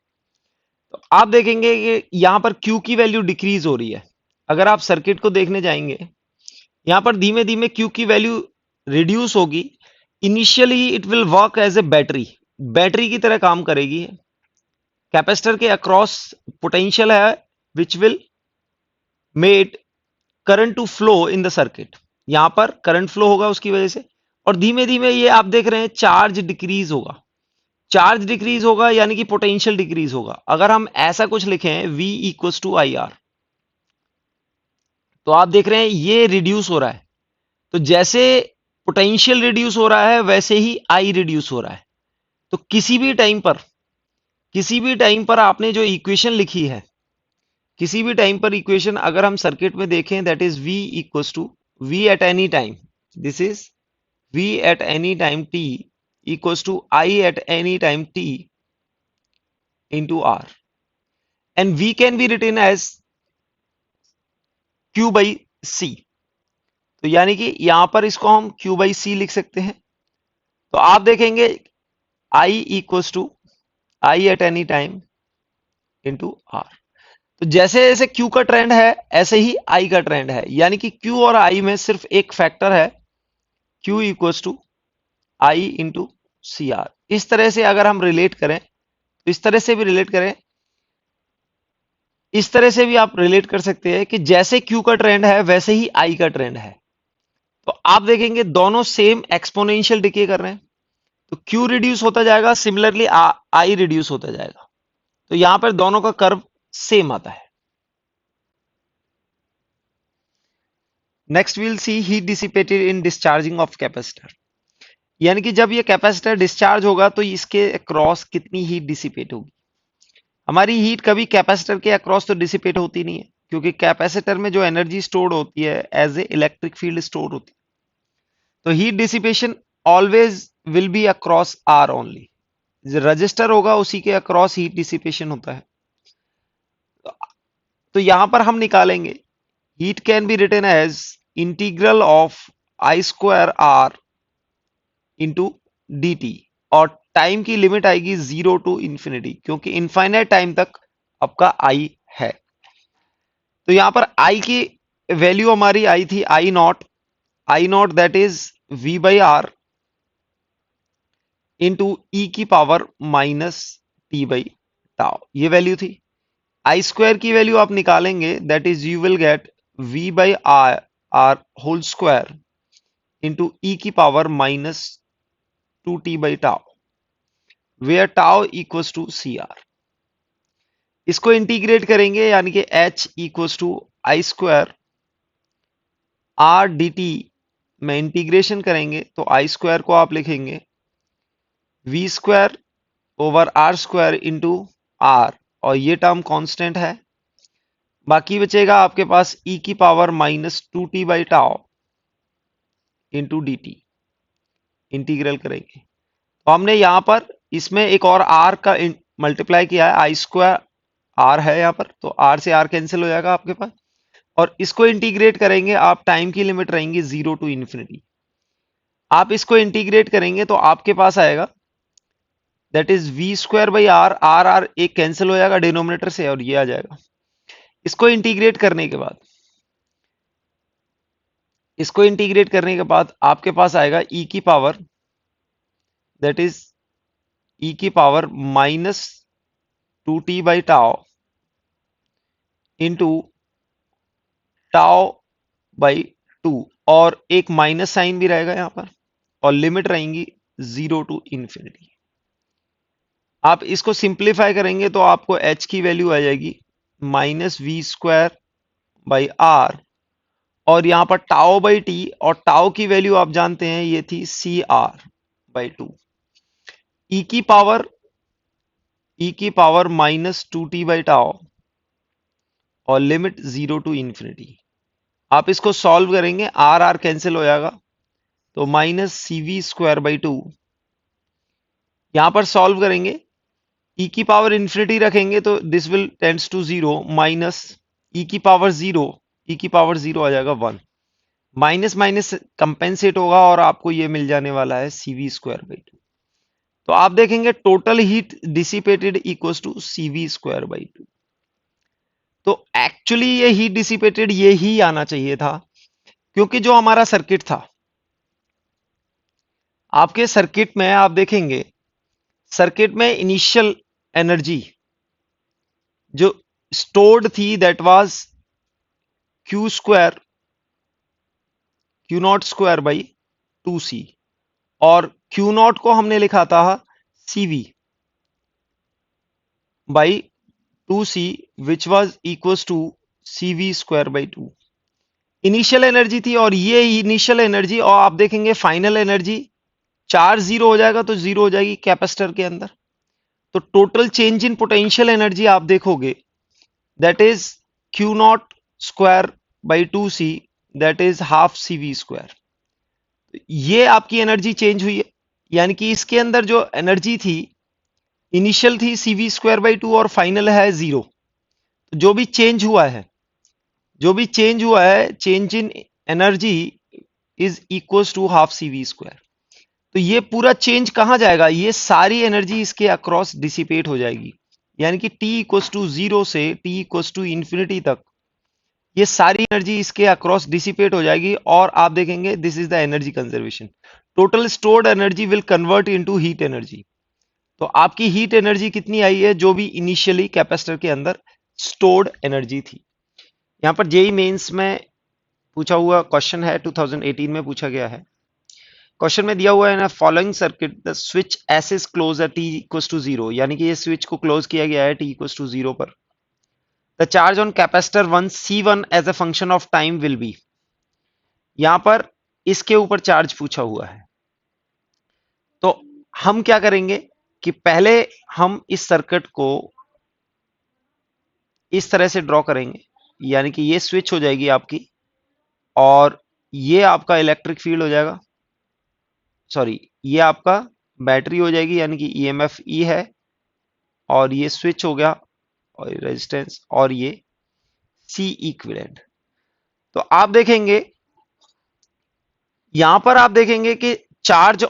तो आप देखेंगे कि यहां पर Q की वैल्यू डिक्रीज हो रही है। अगर आप सर्किट को देखने जाएंगे, यहां पर धीमे धीमे Q की वैल्यू रिड्यूस होगी। Initially it will work as a battery, battery की तरह काम करेगी। कैपेसिटर के अक्रॉस पोटेंशियल है which will made current to flow in the circuit. यहां पर करंट फ्लो होगा उसकी वजह से, और धीमे धीमे ये आप देख रहे हैं चार्ज डिक्रीज होगा। चार्ज डिक्रीज होगा यानी कि पोटेंशियल डिक्रीज होगा। अगर हम ऐसा कुछ लिखें V equals to I R, तो आप देख रहे हैं ये रिड्यूस हो रहा है। तो जैसे पोटेंशियल रिड्यूस हो रहा है वैसे ही आई रिड्यूस हो रहा है। तो किसी भी टाइम पर आपने जो इक्वेशन लिखी है, किसी भी टाइम पर इक्वेशन अगर हम सर्किट में देखें, that is V equals to V at any time, this is V at any time t equals to I at any time t into R, and V can be written as Q by C। तो यानी कि यहां पर इसको हम Q by C लिख सकते हैं। तो आप देखेंगे I equals to I at any time into R। तो जैसे जैसे Q का ट्रेंड है ऐसे ही I का ट्रेंड है, यानी कि Q और I में सिर्फ एक फैक्टर है, Q equals to I into CR। इस तरह से अगर हम रिलेट करें, तो इस तरह से भी रिलेट करें, इस तरह से भी आप रिलेट कर सकते हैं कि जैसे Q का ट्रेंड है वैसे ही I का ट्रेंड है। तो आप देखेंगे दोनों सेम एक्सपोनेंशियल डिके कर रहे हैं। तो Q रिड्यूस होता जाएगा, सिमिलरली I रिड्यूस होता जाएगा। तो यहां पर दोनों का कर्व सेम आता है। Next will see heat dissipated in discharging of capacitor. यानी कि जब ये कैपेसिटर डिस्चार्ज होगा तो इसके अक्रॉस कितनी हीट डिसिपेट होगी। हमारी हीट कभी कैपेसिटर के अक्रॉस तो डिसिपेट होती नहीं है, क्योंकि कैपेसिटर में जो एनर्जी स्टोर्ड होती है as a electric field store होती है। तो heat dissipation always will be across R only. Resistor होगा उसी के अक्रॉस हीट डिसिपेशन होता है। तो यहां पर हम निकालेंगे heat can be written as integral of I square are into D T, और टाइम की लिमिट आएगी 0 टू इंफिनिटी, क्योंकि इनफाइनाइट टाइम तक आपका आई है। तो यहां पर आई की वैल्यू हमारी आई थी I not that is V by are into ई की power minus T by tau, ये वैल्यू थी। आई स्क्वायर की वैल्यू आप निकालेंगे, that is you will get V by R whole square into ई की power minus 2t by tau, where tau equals to C R. इसको integrate करेंगे यानी कि h equals to I square R D T में integration करेंगे तो आई square को आप लिखेंगे V square over R square into R, और ये टर्म कांस्टेंट है। बाकी बचेगा आपके पास e की power minus 2t by tau into D T, integral करेंगे। तो हमने यहां पर इसमें एक और r का मल्टीप्लाई किया है, आई स्क्वायर r है यहां पर, तो r से r कैंसिल हो जाएगा आपके पास, और इसको इंटीग्रेट करेंगे आप, टाइम की लिमिट रहेंगी 0 टू इंफिनिटी। आप इसको इंटीग्रेट करेंगे तो आपके पास आएगा that is V square by R, R R एक कैंसिल हो जाएगा डिनोमिनेटर से, और ये आ जाएगा। इसको इंटीग्रेट करने के बाद आपके पास आएगा e की पावर, दैट इज e की power minus 2t by tau into tau by 2, और एक माइनस साइन भी रहेगा यहां पर, और लिमिट रहेंगी 0 टू इंफिनिटी। आप इसको सिंप्लीफाई करेंगे तो आपको h की वैल्यू आ जाएगी minus V square by are, और यहां पर टाओ बाई टी, और टाओ की वैल्यू आप जानते हैं ये थी सी आर बाई 2, ई की power minus 2t by tau, और लिमिट 0 टू इंफिनिटी। आप इसको सॉल्व करेंगे, आर आर कैंसिल हो जाएगा, तो minus C V square by 2। यहां पर सॉल्व करेंगे, e की पावर इंफिनिटी रखेंगे तो this will tends to 0, minus e की पावर 0, e की पावर 0 आ जाएगा 1, माइनस माइनस कंपेंसेट होगा और आपको ये मिल जाने वाला है सी वी स्क्वायर बाई 2। तो आप देखेंगे total heat dissipated equals to CV square by 2। तो एक्चुअली ये हीट डिसिपेटेड ये ही आना चाहिए था, क्योंकि जो हमारा सर्किट था, आपके सर्किट में आप देखेंगे, सर्किट में इनिशियल एनर्जी जो स्टोर्ड थी that was Q nought square by 2C, और क्यू नॉट को हमने लिखा था CV by 2C which was equals to CV square by 2। Initial energy थी, और ये इनिशियल एनर्जी, और आप देखेंगे फाइनल एनर्जी, चार्ज जीरो हो जाएगा तो जीरो हो जाएगी कैपेसिटर के अंदर। तो total change in potential energy आप देखोगे that is Q nought square by 2C, that is half CV square. ये आपकी एनर्जी चेंज हुई है, यानी कि इसके अंदर जो एनर्जी थी इनिशियल थी CV स्क्वायर बाई 2 और फाइनल है जीरो। जो भी चेंज हुआ है, change in energy is equals to half CV square. तो ये पूरा चेंज कहां जाएगा, ये सारी एनर्जी इसके अक्रॉस डिसिपेट हो जाएगी, यानी कि T इक्वल्स टू जीरो से T इक्वल्स टू इंफिनिटी तक ये सारी एनर्जी इसके अक्रॉस डिसिपेट हो जाएगी। और आप देखेंगे this is the energy conservation. Total stored energy will convert into heat energy. तो आपकी हीट एनर्जी कितनी आई है, जो भी इनिशियली कैपेसिटर के अंदर स्टोर्ड एनर्जी थी। यहां पर जेई मेंस में पूछा हुआ क्वेश्चन है, 2018 में पूछा गया है। क्वेश्चन में दिया हुआ है ना, following circuit the switch S is close at T equals to zero, यानी कि ये स्विच को क्लोज किया गया है टी इक्वल्स टू जीरो पर। The charge on capacitor 1 C1 as a function of time will be. यहां पर इसके ऊपर चार्ज पूछा हुआ है, तो हम क्या करेंगे कि पहले हम इस सर्किट को इस तरह से ड्रॉ करेंगे, यानी कि ये स्विच हो जाएगी आपकी, और ये आपका इलेक्ट्रिक फील्ड हो जाएगा, सॉरी ये आपका बैटरी हो जाएगी, यानी कि EMF E है, और ये स्विच हो गया और रेजिस्टेंस, और ये C इक्विवेलेंट। तो आप देखेंगे यहां पर आप देखेंगे कि charge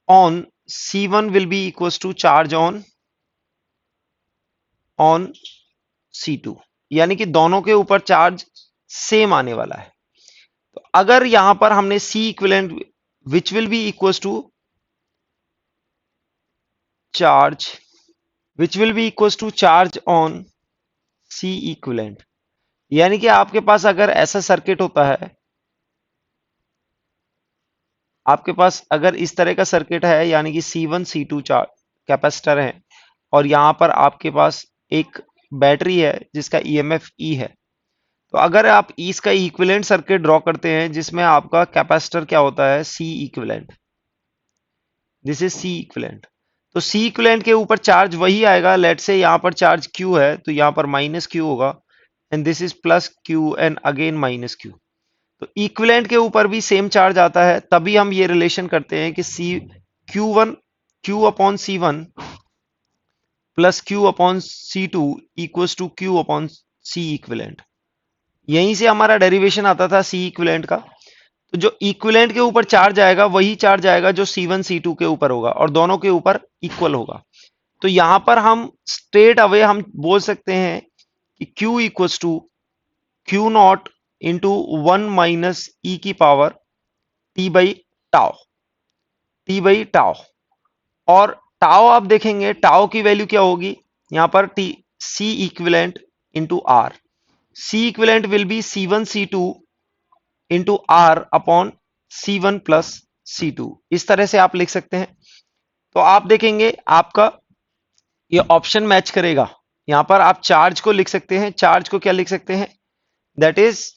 on C1 will be equals to charge on C2, यानी कि दोनों के ऊपर चार्ज सेम आने वाला है। तो अगर यहां पर हमने C equivalent which will be equals to charge on C equivalent, यानी कि आपके पास अगर ऐसा सर्किट होता है, आपके पास अगर इस तरह का सर्किट है, यानी कि C1 C2 चार कैपेसिटर है, और यहां पर आपके पास एक बैटरी है जिसका EMF E है। तो अगर आप इसका इक्विवेलेंट सर्किट ड्रॉ करते हैं जिसमें आपका कैपेसिटर क्या होता है, C equivalent, this is C equivalent. तो C इक्विवेलेंट के ऊपर चार्ज वही आएगा, लेट से यहां पर चार्ज Q है तो यहां पर माइनस Q होगा, and this is plus Q and again minus Q। तो इक्विवेलेंट के ऊपर भी सेम चार्ज आता है, तभी हम ये रिलेशन करते हैं कि Q upon C1 plus Q upon C2 equals to Q upon C equivalent. यहीं से हमारा डेरिवेशन आता था C इक्विवेलेंट का। तो जो इक्विवेलेंट के ऊपर चार्ज आएगा वही चार्ज आएगा जो C1 C2 के ऊपर होगा, और दोनों के ऊपर इक्वल होगा। तो यहां पर हम स्ट्रेट अवे हम बोल सकते हैं कि Q equals to Q not into 1 minus E की पावर T बाई टाउ। और टाउ आप देखेंगे, टाउ की वैल्यू क्या होगी यहां पर, C equivalent into R। C equivalent will be C1 C2 into R upon C1 plus C2। इस तरह से आप लिख सकते हैं। तो आप देखेंगे आपका ये ऑप्शन मैच करेगा। यहां पर आप चार्ज को लिख सकते हैं, चार्ज को क्या लिख सकते हैं, that is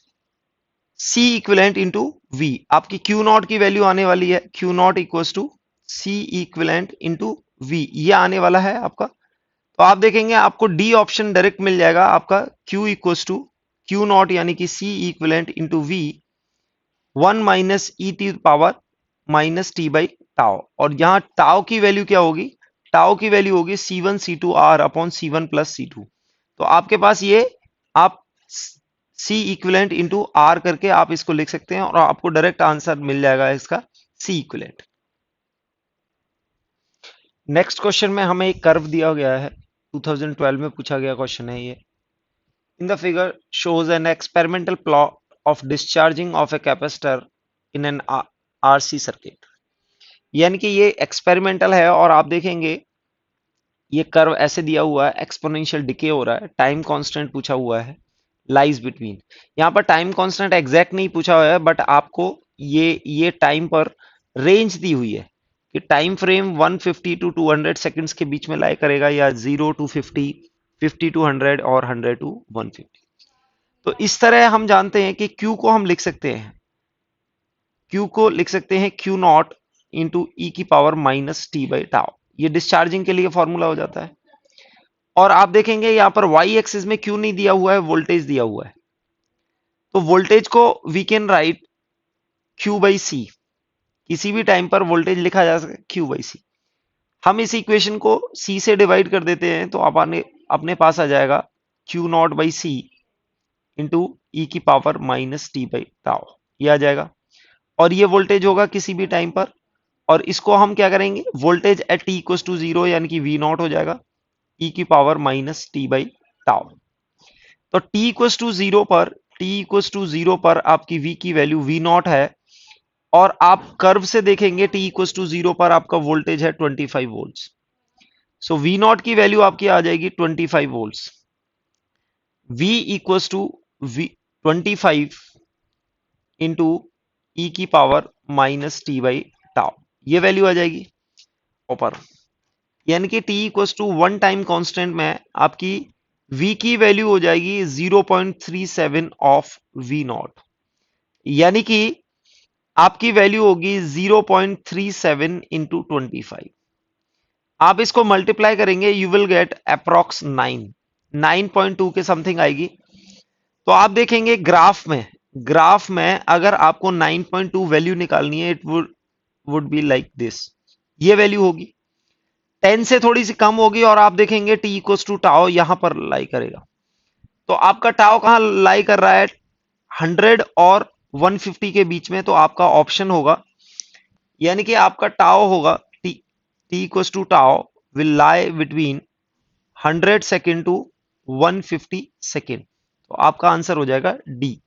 C equivalent into V। आपकी Q नॉट की वैल्यू आने वाली है, Q not equals to C equivalent into V, ये आने वाला है आपका। तो आप देखेंगे आपको डी ऑप्शन डायरेक्ट मिल जाएगा, आपका Q equals to Q nought यानी कि C equivalent into V 1 minus E T power minus T by tau. और यहां टाउ की वैल्यू क्या होगी, टाउ की वैल्यू होगी C1 C2 R upon C1 plus C2। तो आपके पास ये आप C इक्विवेलेंट इंटू R करके आप इसको लिख सकते हैं, और आपको डायरेक्ट आंसर मिल जाएगा इसका C इक्विवेलेंट। नेक्स्ट क्वेश्चन में हमें एक कर्व दिया गया है, 2012 में पूछा गया क्वेश्चन है ये। In the figure shows an experimental plot of discharging of a capacitor in an RC circuit. यानी कि ये एक्सपेरिमेंटल है और आप देखेंगे ये कर्व ऐसे दिया हुआ है, एक्सपोनेंशियल डिके हो रहा है, टाइम कांस्टेंट पूछा हुआ है, लाइज बिटवीन। यहाँ पर टाइम कांस्टेंट एग्जैक्ट नहीं पूछा हुआ है, बट आपको ये टाइम पर रेंज दी हुई है कि टाइम फ्रेम 150 टू 200 सेकंड्स के बीच में लाई करेगा, या 0 टू 50, 50 टू 100 और 100 टू 150। तो इस तरह हम जानते हैं कि Q को हम लिख सकते हैं, Q को लिख सकते हैं Q नॉट इंटू ई की power minus T by tau. ये डिस्चार्जिंग के लिए फॉर्मूला हो जाता है। और आप देखेंगे यहाँ पर वाई एक्सिस में Q नहीं दिया हुआ है, वोल्टेज दिया हुआ है। तो वोल्टेज को we can write Q by C, किसी भी टाइम पर वोल्टेज लिखा जा सकता है Q बाई सी। हम इस इक्वेशन को C से डिवाइड कर देते हैं तो अपने पास आ जाएगा Q not by C into ई की power minus T by tau, ये आ जाएगा। और ये वोल्टेज होगा किसी भी टाइम पर, और इसको हम क्या करेंगे, voltage at T equal to zero यानी कि वी नॉट हो जाएगा ई की power minus T by tau. तो टी इक्वल टू जीरो पर आपकी वी की वैल्यू वी नॉट है, और आप कर्व से देखेंगे टी इक्वल टू जीरो पर आपका वोल्टेज है 25 वोल्ट्स। सो वी नॉट की वैल्यू आपकी आ जाएगी 25 volts. V equal to V 25 into ई की power minus T by tau, ये वैल्यू आ जाएगी ऊपर। यानी कि t equal to one time constant में आपकी v की वैल्यू हो जाएगी 0.37 ऑफ v नॉट, यानी कि आपकी वैल्यू होगी 0.37 इंटू 25। आप इसको मल्टीप्लाई करेंगे, यू विल गेट अप्रॉक्स 9.2 के समथिंग आएगी। तो आप देखेंगे ग्राफ में अगर आपको 9.2 वैल्यू निकालनी है, it would be like this, ये वैल्यू होगी। 10 से थोड़ी सी कम होगी और आप देखेंगे टी इक्वल टू टाओ यहां पर लाई करेगा। तो आपका टाओ कहां लाई कर रहा है, 100 और 150 के बीच में। तो आपका ऑप्शन होगा, यानी कि आपका टाओ होगा T equal to tau will lie between 100 second to 150 second. तो आपका आंसर हो जाएगा डी।